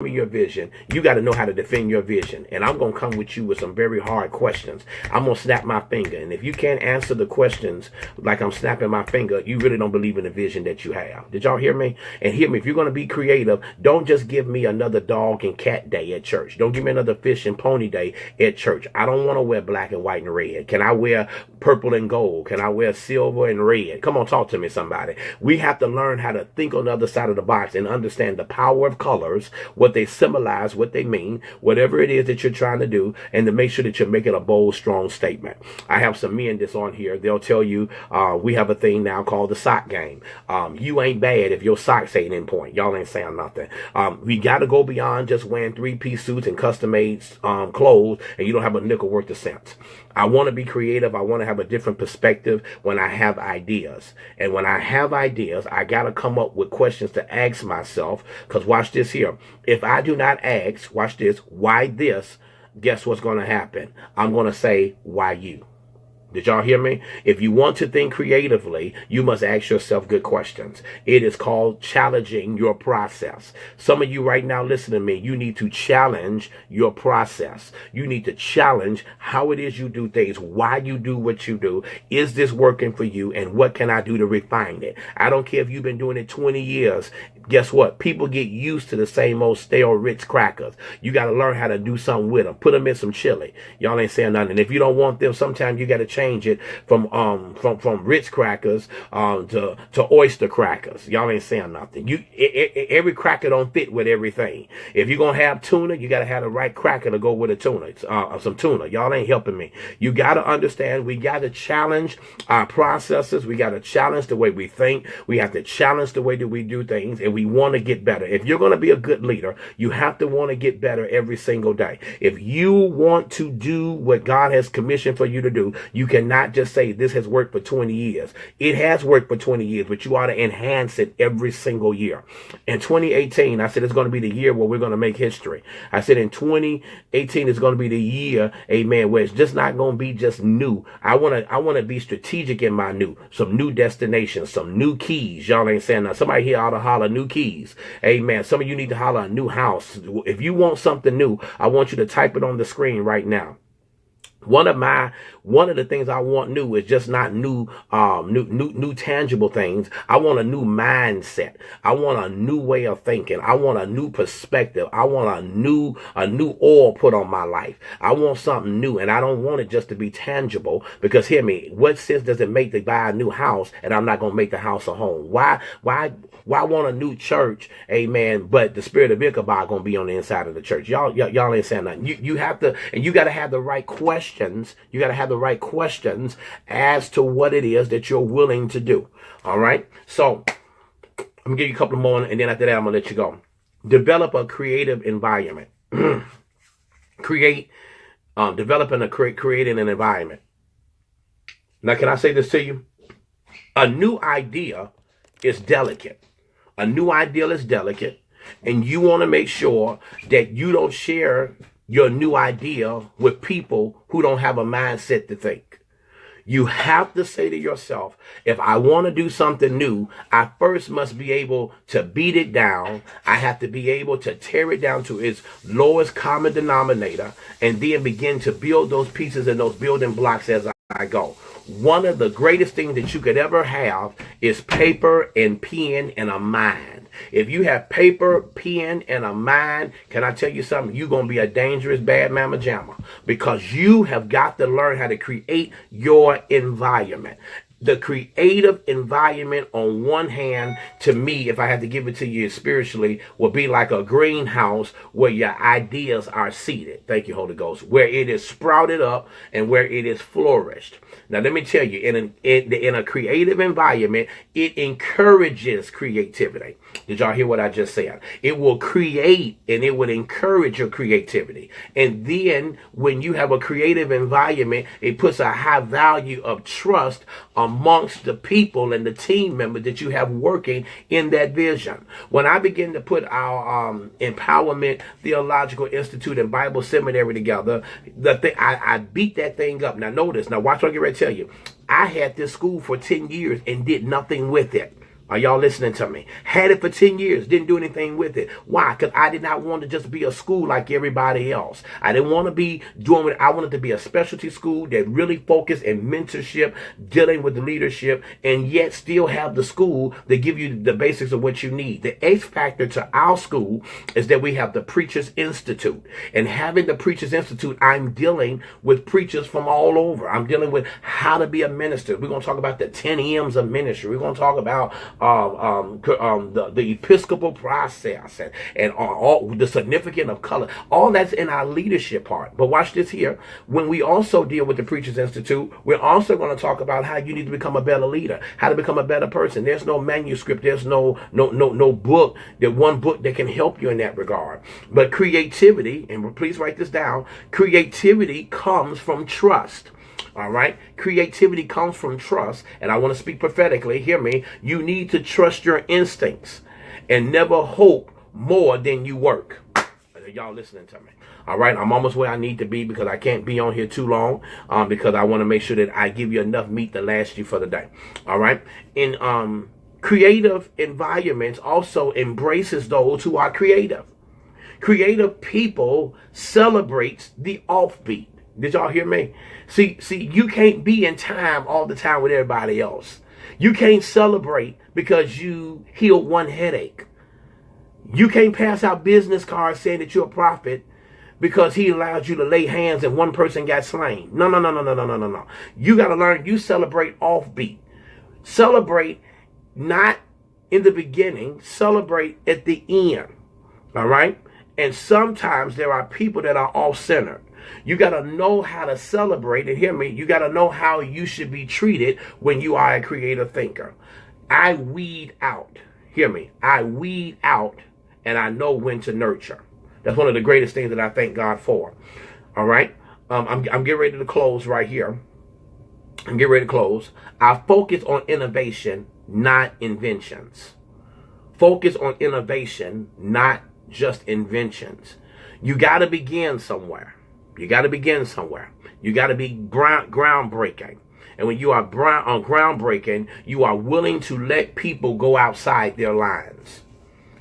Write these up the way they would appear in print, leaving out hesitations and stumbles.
me your vision, you got to know how to defend your vision. And I'm going to come with you with some very hard questions. I'm going to snap my finger. And if you can't answer the questions like I'm snapping my finger, you really don't believe in the vision that you have. Did y'all hear me? And hear me, if you're going to be creative, don't just give me another dog and cat day at church. Don't give me another fish and pony day at church. I don't want to wear black and white and red. Can I wear purple and gold? Can I wear silver and red? Come on, talk to me, somebody. We have to learn how to think on the other side of the box and understand the power of colors, what they symbolize, what they mean, whatever it is that you're trying to do, and to make sure that you're making a bold, strong statement. I have some men that's on here. They'll tell you we have a thing now called the sock game. You ain't bad if your socks ain't in point. Y'all ain't saying nothing. We got to go beyond just wearing three-piece suits and custom-made clothes, and you don't have a nickel worth of sense. I want to be creative. I want to have a different perspective when I have ideas. And when I have ideas, I got to come up with questions to ask myself. Because watch this here. If I do not ask, watch this, why this, guess what's going to happen? I'm going to say, why you? Did y'all hear me? If you want to think creatively, you must ask yourself good questions. It is called challenging your process. Some of you right now, listen to me. You need to challenge your process. You need to challenge how it is you do things, why you do what you do. Is this working for you? And what can I do to refine it? I don't care if you've been doing it 20 years. Guess what? People get used to the same old stale Ritz crackers. You got to learn how to do something with them. Put them in some chili. Y'all ain't saying nothing. If you don't want them, sometimes you got to change it from Ritz crackers to oyster crackers. Y'all ain't saying nothing. Every cracker don't fit with everything. If you're gonna have tuna, you got to have the right cracker to go with a tuna. Some tuna. Y'all ain't helping me. You got to understand. We got to challenge our processes. We got to challenge the way we think. We have to challenge the way that we do things, and we want to get better. If you're going to be a good leader, you have to want to get better every single day. If you want to do what God has commissioned for you to do, you cannot just say this has worked for 20 years. It has worked for 20 years, but you ought to enhance it every single year. In 2018, I said it's going to be the year where we're going to make history. I said in 2018 is going to be the year, amen, where it's just not going to be just new. I want to be strategic in my new. Some new destinations, some new keys. Y'all ain't saying that. Somebody here ought to holler new keys. Amen. Some of you need to holler a new house. If you want something new, I want you to type it on the screen right now. One of the things I want new is just not new tangible things. I want a new mindset. I want a new way of thinking. I want a new perspective. I want a new oil put on my life. I want something new, and I don't want it just to be tangible, because hear me, what sense does it make to buy a new house and I'm not going to make the house a home? Why want a new church, amen, but the spirit of Ichabod going to be on the inside of the church? Y'all ain't saying nothing. You have to, and you got to have the right questions. You got to have the right questions as to what it is that you're willing to do. All right. So I'm gonna give you a couple more, and then after that, I'm gonna let you go. Develop a creative environment. Creating an environment. Now, can I say this to you? A new idea is delicate. A new idea is delicate, and you want to make sure that you don't share your new idea with people who don't have a mindset to think. You have to say to yourself, if I want to do something new, I first must be able to beat it down. I have to be able to tear it down to its lowest common denominator, and then begin to build those pieces and those building blocks as I go. One of the greatest things that you could ever have is paper and pen and a mind. If you have paper, pen, and a mind, can I tell you something? You're going to be a dangerous bad mama jamma, because you have got to learn how to create your environment. The creative environment, on one hand, to me, if I had to give it to you spiritually, will be like a greenhouse where your ideas are seeded. Thank you, Holy Ghost. Where it is sprouted up and where it is flourished. Now, let me tell you, in a creative environment, it encourages creativity. Did y'all hear what I just said? It will create and it will encourage your creativity. And then when you have a creative environment, it puts a high value of trust amongst the people and the team members that you have working in that vision. When I begin to put our Empowerment Theological Institute and Bible Seminary together, I beat that thing up. Now notice, now watch what I get ready to tell you. I had this school for 10 years and did nothing with it. Are y'all listening to me? Had it for 10 years, didn't do anything with it. Why? Because I did not want to just be a school like everybody else. I didn't want to be doing what I wanted to be, a specialty school that really focused in mentorship, dealing with the leadership, and yet still have the school that give you the basics of what you need. The X factor to our school is that we have the Preachers Institute. And having the Preachers Institute, I'm dealing with preachers from all over. I'm dealing with how to be a minister. We're going to talk about the 10 M's of ministry. We're going to talk about the Episcopal process and all the significance of color. All that's in our leadership part. But watch this here. When we also deal with the Preachers Institute, we're also going to talk about how you need to become a better leader, how to become a better person. There's no manuscript. There's no book, that one book that can help you in that regard. But creativity, and please write this down, creativity comes from trust. All right. Creativity comes from trust. And I want to speak prophetically. Hear me. You need to trust your instincts and never hope more than you work. Y'all listening to me? All right. I'm almost where I need to be because I can't be on here too long because I want to make sure that I give you enough meat to last you for the day. All right. In creative environments also embraces those who are creative. Creative people celebrates the offbeat. Did y'all hear me? See, you can't be in time all the time with everybody else. You can't celebrate because you healed one headache. You can't pass out business cards saying that you're a prophet because he allowed you to lay hands and one person got slain. No. You got to learn, you celebrate offbeat. Celebrate not in the beginning, celebrate at the end. All right? And sometimes there are people that are off-centered. You got to know how to celebrate, and hear me, you got to know how you should be treated when you are a creative thinker. I weed out, hear me, I weed out, and I know when to nurture. That's one of the greatest things that I thank God for. All right? I'm getting ready to close right here. I'm getting ready to close. I focus on innovation, not inventions. Focus on innovation, not just inventions. You got to begin somewhere. You got to begin somewhere. You got to be groundbreaking. And when you are groundbreaking, you are willing to let people go outside their lines.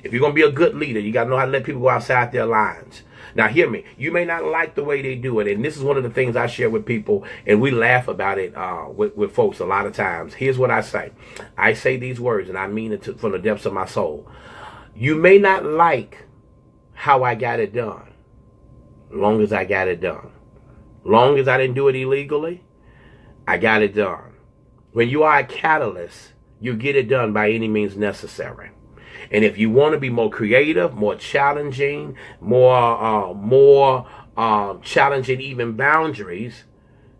If you're going to be a good leader, you got to know how to let people go outside their lines. Now, hear me. You may not like the way they do it. And this is one of the things I share with people. And we laugh about it with folks a lot of times. Here's what I say. I say these words, and I mean it from the depths of my soul. You may not like how I got it done. Long as I got it done. Long as I didn't do it illegally, I got it done. When you are a catalyst, you get it done by any means necessary. And if you want to be more creative, more challenging, more challenging even boundaries,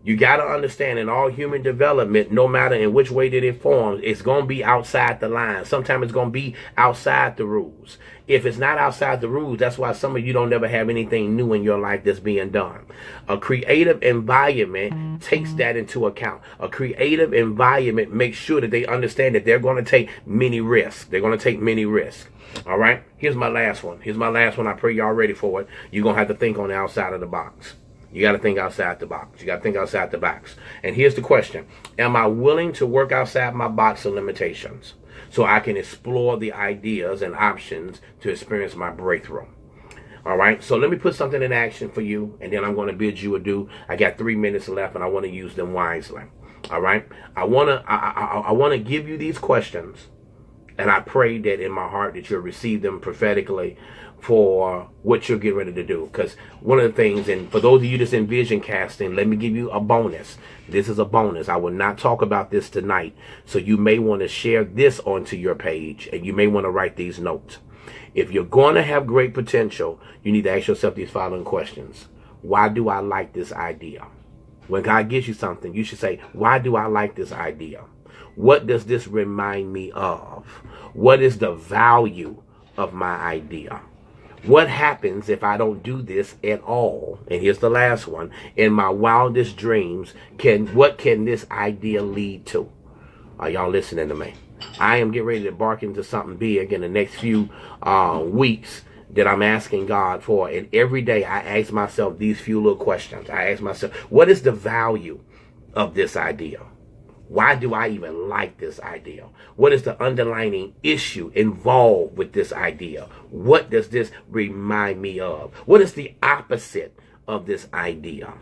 you got to understand in all human development, no matter in which way that it forms, it's going to be outside the line. Sometimes it's going to be outside the rules. If it's not outside the rules, that's why some of you don't ever have anything new in your life that's being done. A creative environment takes that into account. A creative environment makes sure that they understand that they're going to take many risks. They're going to take many risks. All right? Here's my last one. I pray y'all ready for it. You're going to have to think on the outside of the box. You got to think outside the box. You got to think outside the box. And here's the question. Am I willing to work outside my box of limitations so I can explore the ideas and options to experience my breakthrough? All right. So let me put something in action for you, and then I'm going to bid you adieu. I got 3 minutes left, and I want to use them wisely. All right. I want to give you these questions, and I pray that in my heart that you'll receive them prophetically for what you're getting ready to do. Because one of the things, and for those of you that's in vision casting, let me give you a bonus. This is a bonus. I will not talk about this tonight. So you may want to share this onto your page, and you may want to write these notes. If you're going to have great potential, you need to ask yourself these following questions. Why do I like this idea? When God gives you something, you should say, why do I like this idea? What does this remind me of? What is the value of my idea? What happens if I don't do this at all? And here's the last one. In my wildest dreams, what can this idea lead to? Are y'all listening to me? I am getting ready to embark into something big in the next few weeks that I'm asking God for. And every day I ask myself these few little questions. I ask myself, what is the value of this idea? Why do I even like this idea? What is the underlying issue involved with this idea? What does this remind me of? What is the opposite of this idea?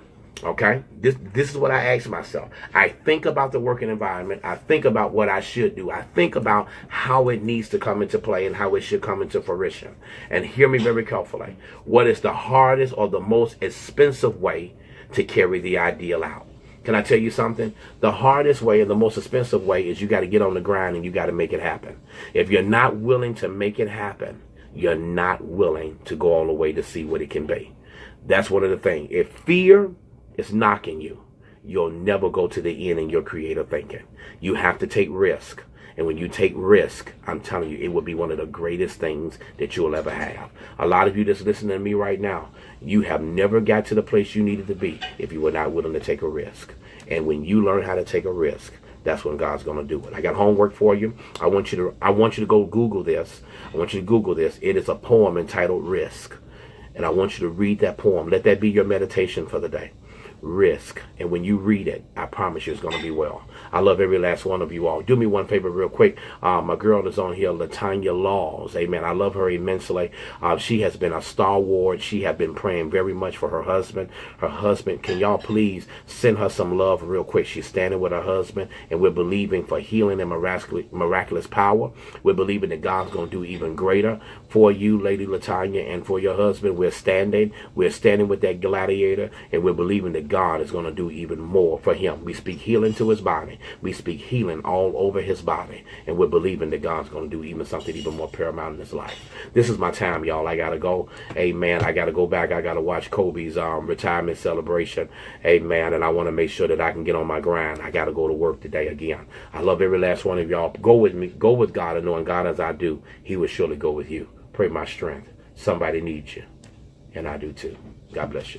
Okay, this is what I ask myself. I think about the working environment. I think about what I should do. I think about how it needs to come into play and how it should come into fruition. And hear me very carefully. What is the hardest or the most expensive way to carry the ideal out? Can I tell you something? The hardest way and the most expensive way is you got to get on the grind and you got to make it happen. If you're not willing to make it happen, you're not willing to go all the way to see what it can be. That's one of the things. If fear is knocking you, you'll never go to the end in your creative thinking. You have to take risk. And when you take risk, I'm telling you, it will be one of the greatest things that you'll ever have. A lot of you that's listening to me right now, you have never got to the place you needed to be if you were not willing to take a risk. And when you learn how to take a risk, that's when God's going to do it. I got homework for you. I want you to go Google this. I want you to Google this. It is a poem entitled Risk. And I want you to read that poem. Let that be your meditation for the day. Risk. And when you read it, I promise you it's going to be well. I love every last one of you all. Do me one favor real quick. My girl is on here, Latanya Laws. Amen. I love her immensely. She has been a stalwart. She has been praying very much for her husband. Her husband, can y'all please send her some love real quick? She's standing with her husband, and we're believing for healing and miraculous power. We're believing that God's going to do even greater for you, Lady Latanya, and for your husband. We're standing with that gladiator, and we're believing that God is going to do even more for him. We speak healing to his body. We speak healing all over his body. And we're believing that God's going to do even something even more paramount in his life. This is my time, y'all. I got to go. Amen. I got to go back. I got to watch Kobe's retirement celebration. Amen. And I want to make sure that I can get on my grind. I got to go to work today again. I love every last one of y'all. Go with me. Go with God, and knowing God as I do, he will surely go with you. Pray my strength. Somebody needs you. And I do too. God bless you.